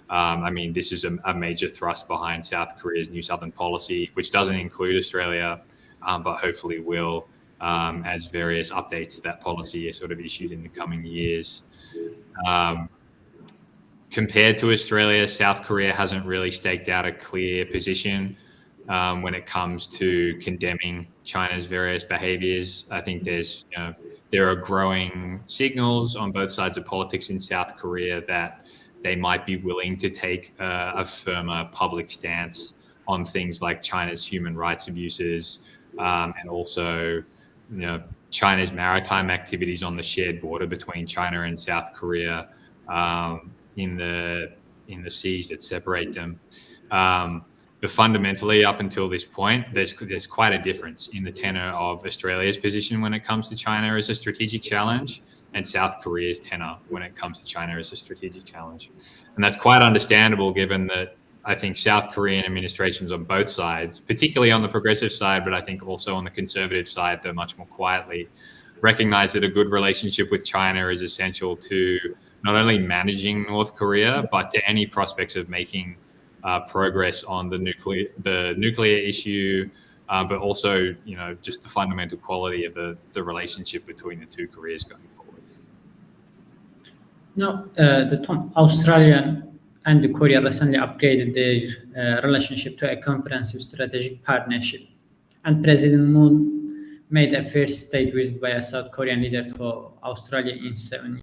I mean, this is a major thrust behind South Korea's New Southern policy, which doesn't include Australia, but hopefully will, as various updates to that policy are sort of issued in the coming years. Compared to Australia, South Korea hasn't really staked out a clear position when it comes to condemning China's various behaviors. I think there are growing signals on both sides of politics in South Korea that they might be willing to take a firmer public stance on things like China's human rights abuses, and also, China's maritime activities on the shared border between China and South Korea, in the seas that separate them. But fundamentally, up until this point, there's quite a difference in the tenor of Australia's position when it comes to China as a strategic challenge, and South Korea's tenor when it comes to China as a strategic challenge. And that's quite understandable, given that I think South Korean administrations on both sides, particularly on the progressive side, but I think also on the conservative side, though much more quietly, recognize that a good relationship with China is essential to not only managing North Korea, but to any prospects of making progress on the nuclear issue, but also, just the fundamental quality of the relationship between the two Koreas going forward. Australia and Korea recently upgraded their relationship to a comprehensive strategic partnership, and President Moon made a first state visit by a South Korean leader to Australia in 7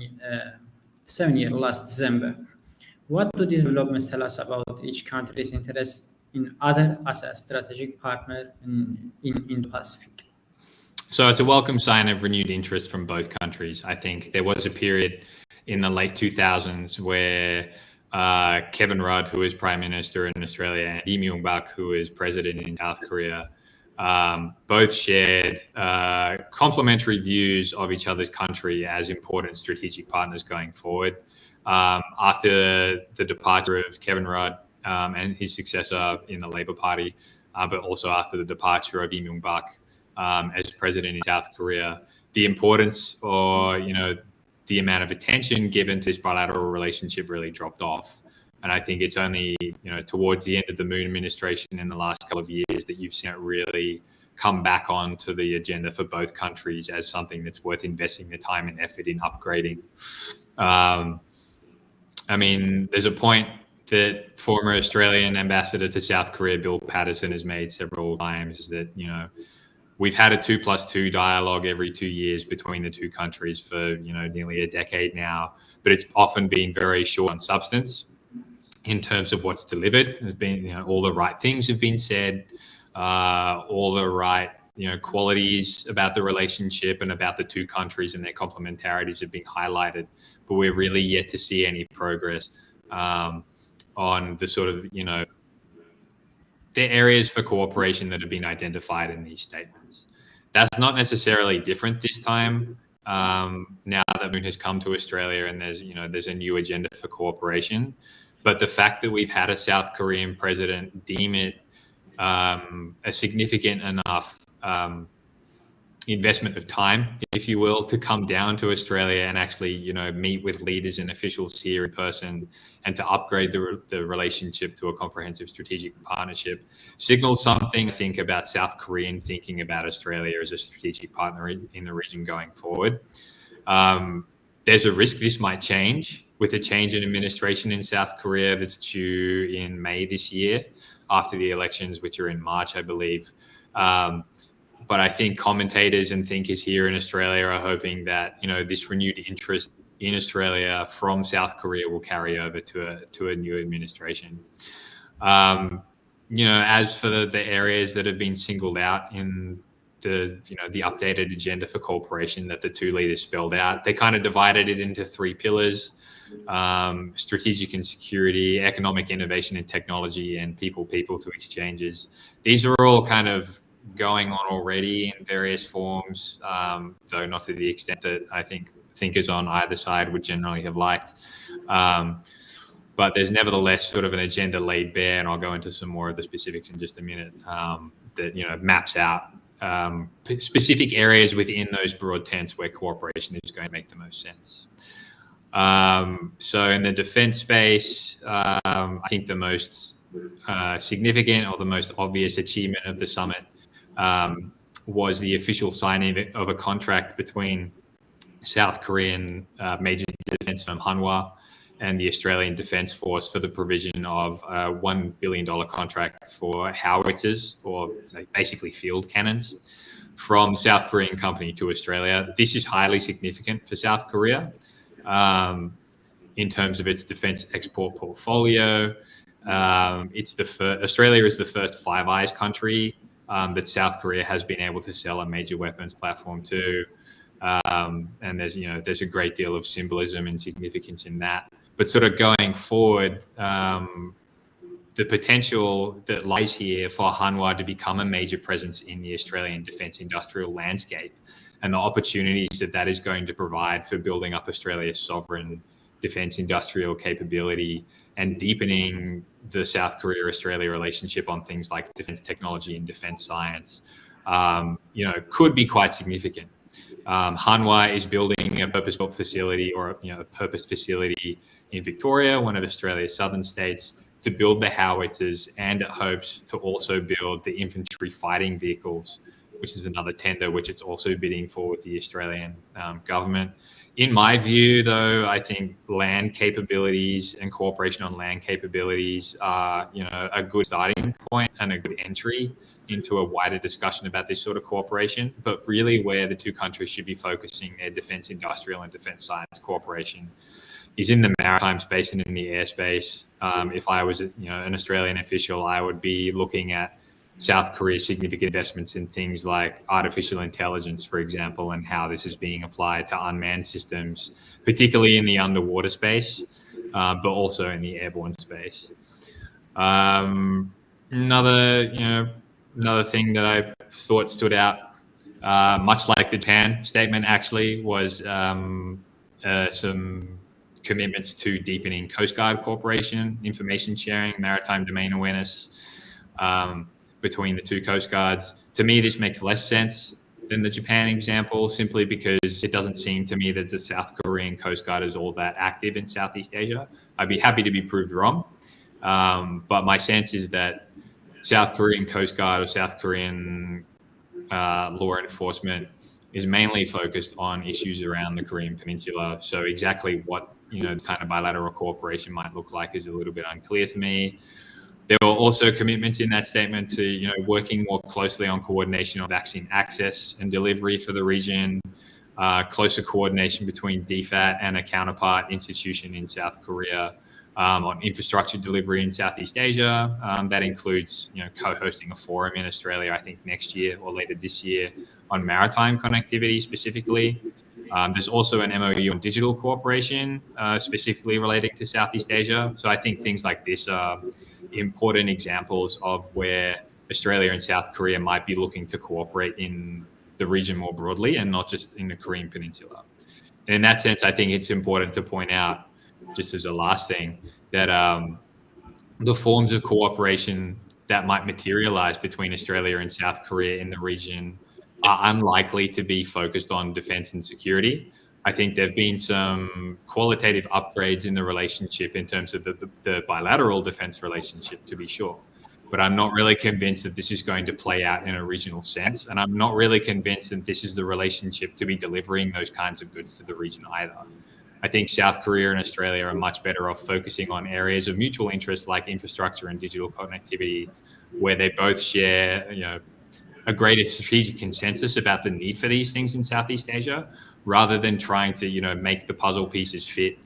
years last December. What do these developments tell us about each country's interest in other as a strategic partner in Indo-Pacific? So it's a welcome sign of renewed interest from both countries. I think there was a period in the late 2000s where Kevin Rudd, who is Prime Minister in Australia, and Lee Myung-bak, who is President in South Korea, both shared complementary views of each other's country as important strategic partners going forward. After the departure of Kevin Rudd and his successor in the Labour Party, but also after the departure of Lee Myung-bak as president in South Korea, the importance, or the amount of attention given to this bilateral relationship really dropped off. And I think it's only towards the end of the Moon administration in the last couple of years that you've seen it really come back onto the agenda for both countries as something that's worth investing the time and effort in upgrading. I mean, there's a point that former Australian ambassador to South Korea, Bill Patterson, has made several times, that, we've had a 2+2 dialogue every 2 years between the two countries for, nearly a decade now, but it's often been very short on substance in terms of what's delivered. There's been, all the right things have been said, all the right, qualities about the relationship and about the two countries and their complementarities have been highlighted, but we're really yet to see any progress on the sort of, the areas for cooperation that have been identified in these statements. That's not necessarily different this time, now that Moon has come to Australia and there's a new agenda for cooperation. But the fact that we've had a South Korean president deem it a significant enough investment of time, if you will, to come down to Australia and actually, meet with leaders and officials here in person and to upgrade the relationship to a comprehensive strategic partnership signals something, I think, about South Korean thinking about Australia as a strategic partner in the region going forward. There's a risk this might change with a change in administration in South Korea that's due in May this year, after the elections, which are in March, I believe. But I think commentators and thinkers here in Australia are hoping that, this renewed interest in Australia from South Korea will carry over to a new administration. As for the areas that have been singled out in the updated agenda for cooperation that the two leaders spelled out, they kind of divided it into 3 pillars: strategic and security, economic innovation and technology, and people to exchanges. These are all kind of going on already in various forms, though not to the extent that I think thinkers on either side would generally have liked. But there's nevertheless sort of an agenda laid bare, and I'll go into some more of the specifics in just a minute, that maps out specific areas within those broad tents where cooperation is going to make the most sense. So in the defense space, I think the most significant or the most obvious achievement of the summit was the official signing of a contract between South Korean major defense firm Hanwha and the Australian Defence Force for the provision of a $1 billion contract for howitzers, or basically field cannons, from South Korean company to Australia. This is highly significant for South Korea in terms of its defence export portfolio. Australia is the first Five Eyes country that South Korea has been able to sell a major weapons platform to. And there's a great deal of symbolism and significance in that. But sort of going forward, the potential that lies here for Hanwha to become a major presence in the Australian defence industrial landscape, and the opportunities that is going to provide for building up Australia's sovereign defence industrial capability and deepening the South Korea-Australia relationship on things like defence technology and defence science, could be quite significant. Hanwha is building a purpose-built facility, or a purpose facility in Victoria, one of Australia's southern states, to build the howitzers, and it hopes to also build the infantry fighting vehicles, which is another tender which it's also bidding for with the Australian government. In my view, though, I think land capabilities and cooperation on land capabilities are, a good starting point and a good entry into a wider discussion about this sort of cooperation. But really, where the two countries should be focusing their defence industrial and defence science cooperation is in the maritime space and in the airspace. If I was, an Australian official, I would be looking at South Korea's significant investments in things like artificial intelligence, for example, and how this is being applied to unmanned systems, particularly in the underwater space, but also in the airborne space. Another thing that I thought stood out, much like the Japan statement actually, was some commitments to deepening Coast Guard cooperation, information sharing, maritime domain awareness between the two Coast Guards. To me, this makes less sense than the Japan example, simply because it doesn't seem to me that the South Korean Coast Guard is all that active in Southeast Asia. I'd be happy to be proved wrong, but my sense is that South Korean Coast Guard or South Korean law enforcement is mainly focused on issues around the Korean Peninsula. So exactly what kind of bilateral cooperation might look like is a little bit unclear to me. There were also commitments in that statement to working more closely on coordination of vaccine access and delivery for the region, closer coordination between DFAT and a counterpart institution in South Korea, on infrastructure delivery in Southeast Asia. That includes, co-hosting a forum in Australia, I think next year or later this year, on maritime connectivity specifically. There's also an MOU on digital cooperation, specifically relating to Southeast Asia. So I think things like this are important examples of where Australia and South Korea might be looking to cooperate in the region more broadly, and not just in the Korean Peninsula. And in that sense, I think it's important to point out, just as a last thing, that the forms of cooperation that might materialize between Australia and South Korea in the region are unlikely to be focused on defense and security. I think there have been some qualitative upgrades in the relationship in terms of the bilateral defense relationship, to be sure. But I'm not really convinced that this is going to play out in a regional sense. And I'm not really convinced that this is the relationship to be delivering those kinds of goods to the region either. I think South Korea and Australia are much better off focusing on areas of mutual interest like infrastructure and digital connectivity, where they both share, a greater strategic consensus about the need for these things in Southeast Asia, rather than trying to, make the puzzle pieces fit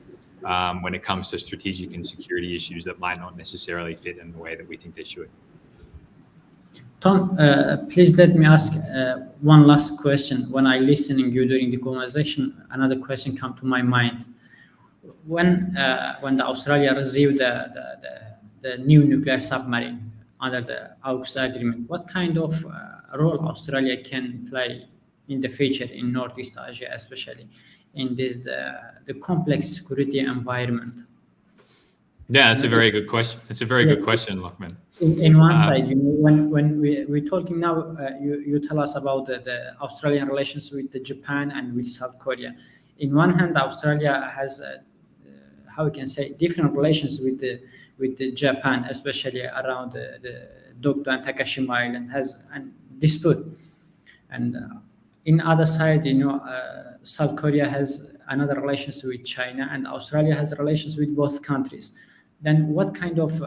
when it comes to strategic and security issues that might not necessarily fit in the way that we think they should. Tom, please let me ask one last question. When I listening you during the conversation, another question come to my mind. When the Australia received the new nuclear submarine under the AUKUS agreement, what kind of role Australia can play in the future in Northeast Asia, especially in this the complex security environment? Yeah, that's a very good question. It's a very good question, Lokman. In one side, when we're talking now, you tell us about the Australian relations with the Japan and with South Korea. In one hand, Australia has how we can say, different relations with the Japan, especially around the Dokdo and Takashima Island, has a dispute. And in other side, South Korea has another relations with China, and Australia has relations with both countries. Then what kind of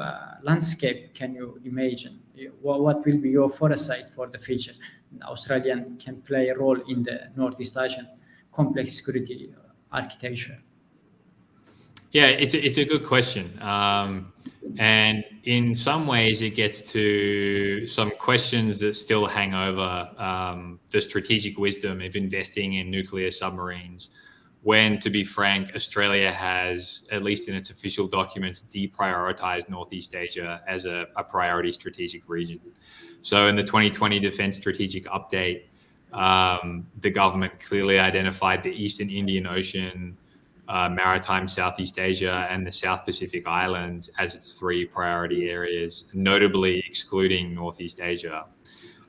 landscape can you imagine? What will be your foresight for the future? Australia can play a role in the Northeast Asian complex security architecture. Yeah, it's a good question. And in some ways, it gets to some questions that still hang over the strategic wisdom of investing in nuclear submarines, when, to be frank, Australia has, at least in its official documents, deprioritized Northeast Asia as a priority strategic region. So in the 2020 Defense Strategic Update, the government clearly identified the Eastern Indian Ocean, maritime Southeast Asia, and the South Pacific Islands as its 3 priority areas, notably excluding Northeast Asia.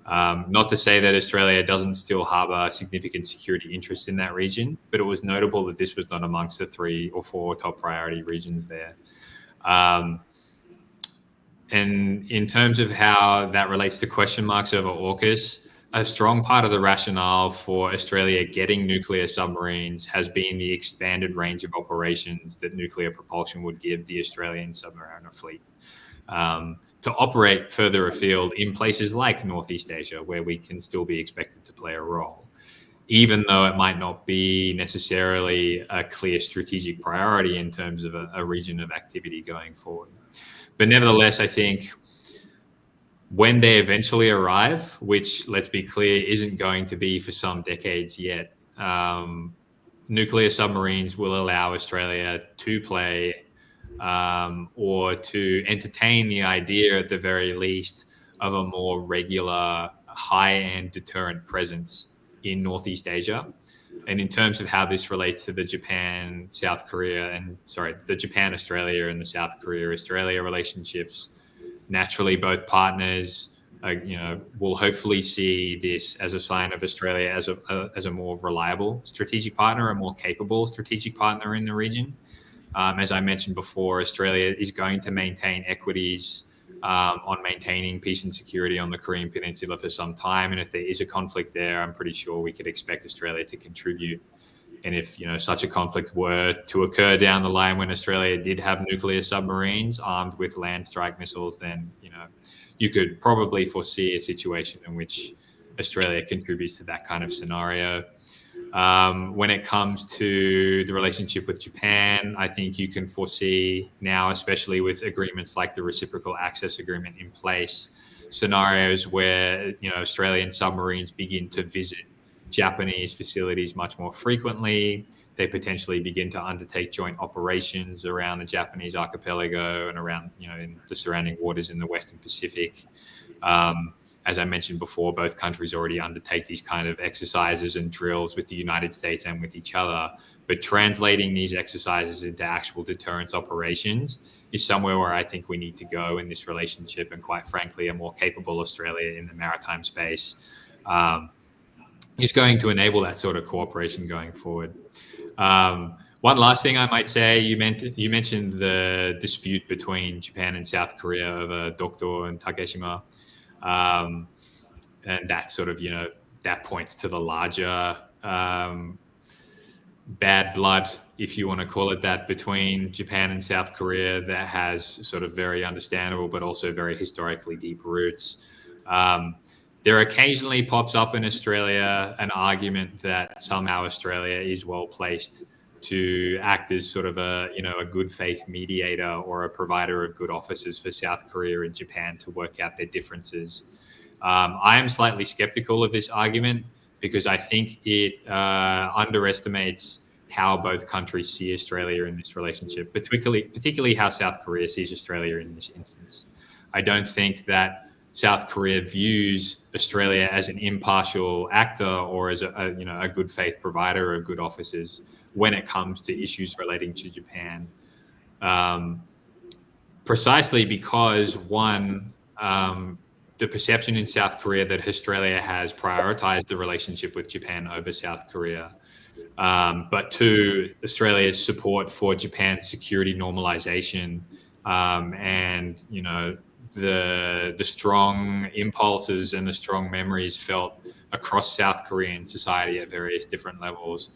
Not to say that Australia doesn't still harbour significant security interests in that region, but it was notable that this was not amongst the 3 or 4 top priority regions there. And in terms of how that relates to question marks over AUKUS, a strong part of the rationale for Australia getting nuclear submarines has been the expanded range of operations that nuclear propulsion would give the Australian submariner fleet. To operate further afield in places like Northeast Asia, where we can still be expected to play a role, even though it might not be necessarily a clear strategic priority in terms of a region of activity going forward. But nevertheless, I think when they eventually arrive, which, let's be clear, isn't going to be for some decades yet, nuclear submarines will allow Australia to play or to entertain the idea, at the very least, of a more regular, high-end deterrent presence in Northeast Asia. And in terms of how this relates to the Japan, Australia, and the South Korea, Australia relationships, naturally, both partners, will hopefully see this as a sign of Australia as a more reliable strategic partner, a more capable strategic partner in the region. As I mentioned before, Australia is going to maintain equities on maintaining peace and security on the Korean Peninsula for some time. And if there is a conflict there, I'm pretty sure we could expect Australia to contribute. And if such a conflict were to occur down the line when Australia did have nuclear submarines armed with land strike missiles, then you could probably foresee a situation in which Australia contributes to that kind of scenario. When it comes to the relationship with Japan, I think you can foresee now, especially with agreements like the Reciprocal Access Agreement in place, scenarios where Australian submarines begin to visit Japanese facilities much more frequently. They potentially begin to undertake joint operations around the Japanese archipelago and around, in the surrounding waters in the Western Pacific. As I mentioned before, both countries already undertake these kind of exercises and drills with the United States and with each other. But translating these exercises into actual deterrence operations is somewhere where I think we need to go in this relationship. And quite frankly, a more capable Australia in the maritime space is going to enable that sort of cooperation going forward. One last thing I might say, you mentioned the dispute between Japan and South Korea over Dokdo and Takeshima. And that sort of, that points to the larger bad blood, if you want to call it that, between Japan and South Korea that has sort of very understandable but also very historically deep roots. There occasionally pops up in Australia an argument that somehow Australia is well placed to act as sort of a good faith mediator or a provider of good offices for South Korea and Japan to work out their differences. I am slightly skeptical of this argument because I think it underestimates how both countries see Australia in this relationship, particularly how South Korea sees Australia in this instance. I don't think that South Korea views Australia as an impartial actor or as a good faith provider of good offices when it comes to issues relating to Japan. Precisely because, one, the perception in South Korea that Australia has prioritized the relationship with Japan over South Korea, but two, Australia's support for Japan's security normalization, and the strong impulses and the strong memories felt across South Korean society at various different levels,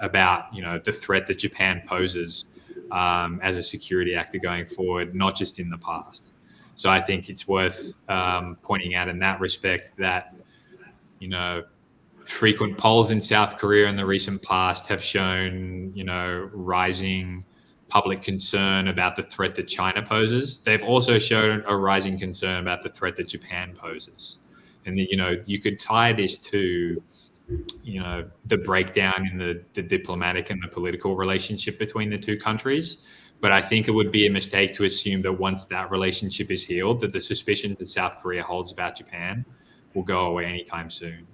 about the threat that Japan poses as a security actor going forward, not just in the past. So I think it's worth pointing out in that respect that frequent polls in South Korea in the recent past have shown rising public concern about the threat that China poses. They've also shown a rising concern about the threat that Japan poses. And you could tie this to the breakdown in the diplomatic and the political relationship between the two countries. But I think it would be a mistake to assume that once that relationship is healed, that the suspicions that South Korea holds about Japan will go away anytime soon.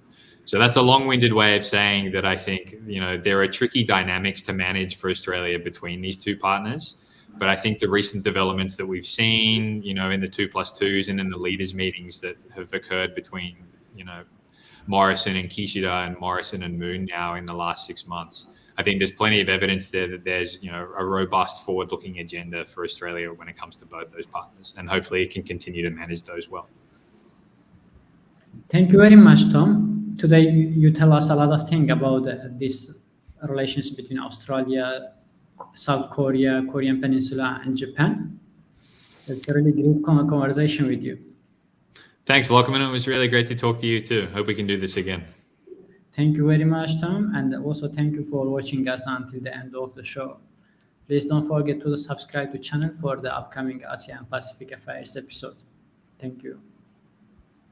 So that's a long-winded way of saying that I think, there are tricky dynamics to manage for Australia between these two partners. But I think the recent developments that we've seen, in the 2+2s and in the leaders' meetings that have occurred between, Morrison and Kishida and Morrison and Moon now in the last 6 months, I think there's plenty of evidence there that there's, a robust forward-looking agenda for Australia when it comes to both those partners. And hopefully it can continue to manage those well. Thank you very much, Tom. Today, you tell us a lot of things about this relations between Australia, South Korea, Korean Peninsula, and Japan. It's a really great conversation with you. Thanks, Lokman. It was really great to talk to you too. Hope we can do this again. Thank you very much, Tom. And also thank you for watching us until the end of the show. Please don't forget to subscribe to the channel for the upcoming Asia and Pacific Affairs episode. Thank you.